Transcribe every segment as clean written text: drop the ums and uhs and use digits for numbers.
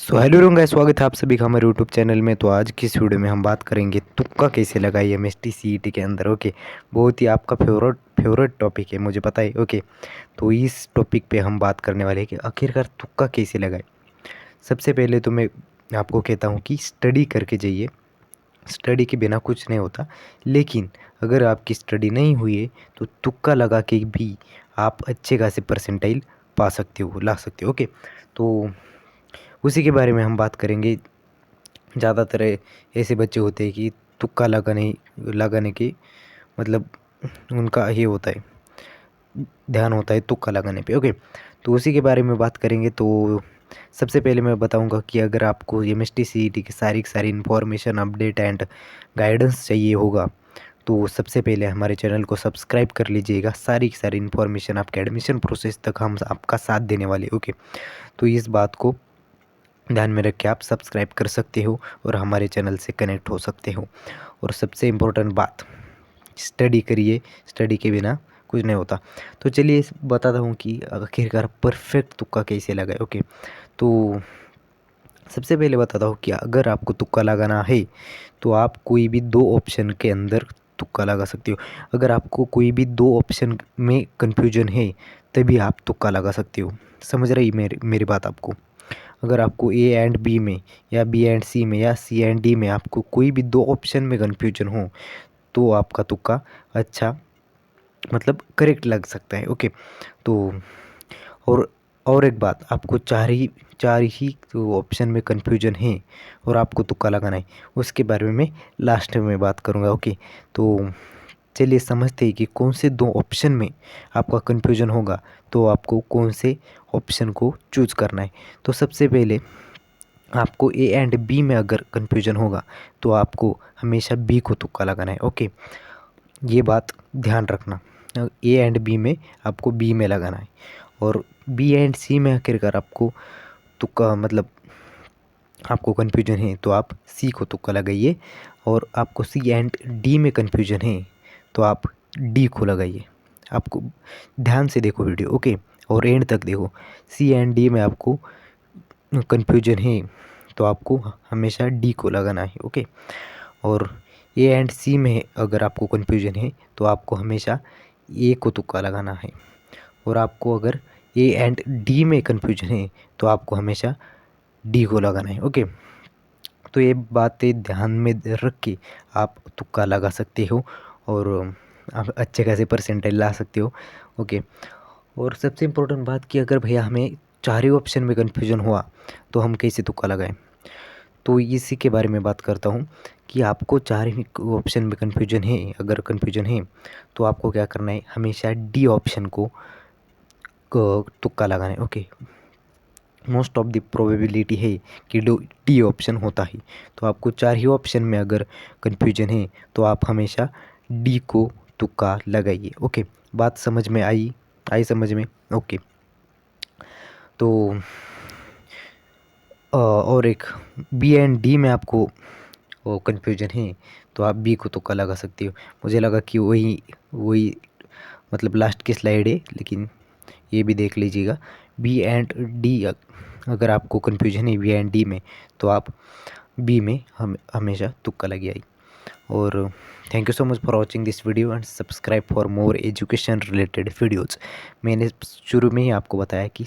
So hello guys, स्वागत है आप सभी का हमारे यूट्यूब चैनल में। तो आज की इस वीडियो में हम बात करेंगे तुक्का कैसे लगाए एमएसटी सीईटी के अंदर। ओके, बहुत ही आपका फेवरेट टॉपिक है, मुझे पता है। ओके, तो इस टॉपिक पे हम बात करने वाले हैं कि आखिरकार तुक्का कैसे लगाए। सबसे पहले तो मैं आपको कहता हूँ कि स्टडी करके जाइए। स्टडी के बिना कुछ नहीं होता, लेकिन अगर आपकी स्टडी नहीं हुई है तो तुक्का लगा के भी आप अच्छे खासे परसेंटाइल पा सकते हो, ला सकते हो। ओके, तो उसी के बारे में हम बात करेंगे। ज़्यादातर ऐसे बच्चे होते हैं कि तुक्का लगाने के मतलब उनका ये होता है, ध्यान होता है तुक्का लगाने पे। ओके, तो उसी के बारे में बात करेंगे। तो सबसे पहले मैं बताऊंगा कि अगर आपको एमएसटी सीईटी की सारी इन्फॉर्मेशन, अपडेट एंड गाइडेंस चाहिए होगा तो सबसे पहले हमारे चैनल को सब्सक्राइब कर लीजिएगा। सारी की सारी इन्फॉर्मेशन आपके एडमिशन प्रोसेस तक हम आपका साथ देने वाले। ओके, तो इस बात को ध्यान में रख के आप सब्सक्राइब कर सकते हो और हमारे चैनल से कनेक्ट हो सकते हो। और सबसे इम्पोर्टेंट बात, स्टडी करिए, स्टडी के बिना कुछ नहीं होता। तो चलिए बताता हूँ कि आखिरकार परफेक्ट तुक्का कैसे लगाए। ओके, तो सबसे पहले बताता हूँ कि अगर आपको तुक्का लगाना है तो आप कोई भी दो ऑप्शन के अंदर तुक्का लगा सकते हो। अगर आपको कोई भी दो ऑप्शन में कन्फ्यूजन है तभी आप तुक्का लगा सकते हो। समझ रही मेरी बात आपको? अगर आपको ए एंड बी में या बी एंड सी में या सी एंड डी में आपको कोई भी दो ऑप्शन में कन्फ्यूजन हो तो आपका तुक्का अच्छा मतलब करेक्ट लग सकता है। ओके, तो और एक बात, आपको चार ही तो ऑप्शन में कन्फ्यूजन है और आपको तुक्का लगाना है, उसके बारे में लास्ट में बात करूँगा। ओके, तो चलिए समझते हैं कि कौन से दो ऑप्शन में आपका कन्फ्यूजन होगा तो आपको कौन से ऑप्शन को चूज करना है। तो सबसे पहले आपको ए एंड बी में अगर कन्फ्यूजन होगा तो आपको हमेशा बी को तुक्का लगाना है। ओके, ये बात ध्यान रखना। ए एंड बी में आपको बी में लगाना है और बी एंड सी में आखिरकार आपको तुक्का मतलब आपको कन्फ्यूजन है तो आप सी को तुक्का लगाइए। और आपको सी एंड डी में कन्फ्यूजन है तो आप डी को लगाइए। आपको ध्यान से देखो वीडियो। ओके, और एंड तक देखो। सी एंड डी में आपको कन्फ्यूजन है तो आपको हमेशा डी को लगाना है। ओके, और ए एंड सी में अगर आपको कन्फ्यूजन है तो आपको हमेशा ए को तुक्का लगाना है। और आपको अगर ए एंड डी में कन्फ्यूजन है तो आपको हमेशा डी को लगाना है। ओके, तो ये बातें ध्यान में रख के आप तुक्का लगा सकते हो और आप अच्छे खासे परसेंटेज ला सकते हो। ओके, और सबसे इम्पोर्टेंट बात कि अगर भैया हमें चार ही ऑप्शन में कन्फ्यूजन हुआ तो हम कैसे तुक्का लगाएं। तो इसी के बारे में बात करता हूँ कि आपको चार ही ऑप्शन में कन्फ्यूजन है। अगर कन्फ्यूजन है तो आपको क्या करना है, हमेशा डी ऑप्शन को तुक्का लगाना है। Okay, most of the probability है कि डी ऑप्शन होता है। तो आपको चार ही ऑप्शन में अगर कन्फ्यूजन है तो आप हमेशा डी को तुक्का लगाइए। ओके, बात समझ में आई समझ में? ओके, तो और एक बी एंड डी में आपको कन्फ्यूजन है तो आप बी को तुक्का लगा सकते हो। मुझे लगा कि वही वही मतलब लास्ट की स्लाइड है, लेकिन ये भी देख लीजिएगा। बी एंड डी अगर आपको कन्फ्यूजन है बी एंड डी में तो आप बी में हमेशा तुक्का लगी आई। और thank you so much for watching this video and subscribe for more education related videos. मैंने शुरू में ही आपको बताया कि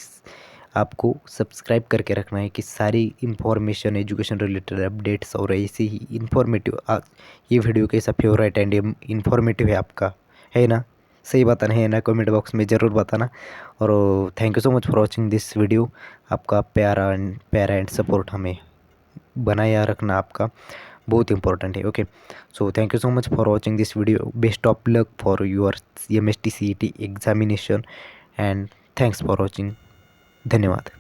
आपको सब्सक्राइब करके रखना है कि सारी इन्फॉर्मेशन, एजुकेशन रिलेटेड अपडेट्स और ऐसे ही इन्फॉर्मेटिव ये वीडियो कैसा फेवरेट एंड इन्फॉर्मेटिव है आपका, है ना? सही बताना है ना, कमेंट बॉक्स में ज़रूर बताना। और thank you so much for watching this video. आपका प्यारा एंड सपोर्ट हमें बनाया रखना आपका बहुत इंपॉर्टेंट है। Okay, so thank you so much for watching this video. Best of luck for your MST CET examination and thanks for watching. धन्यवाद।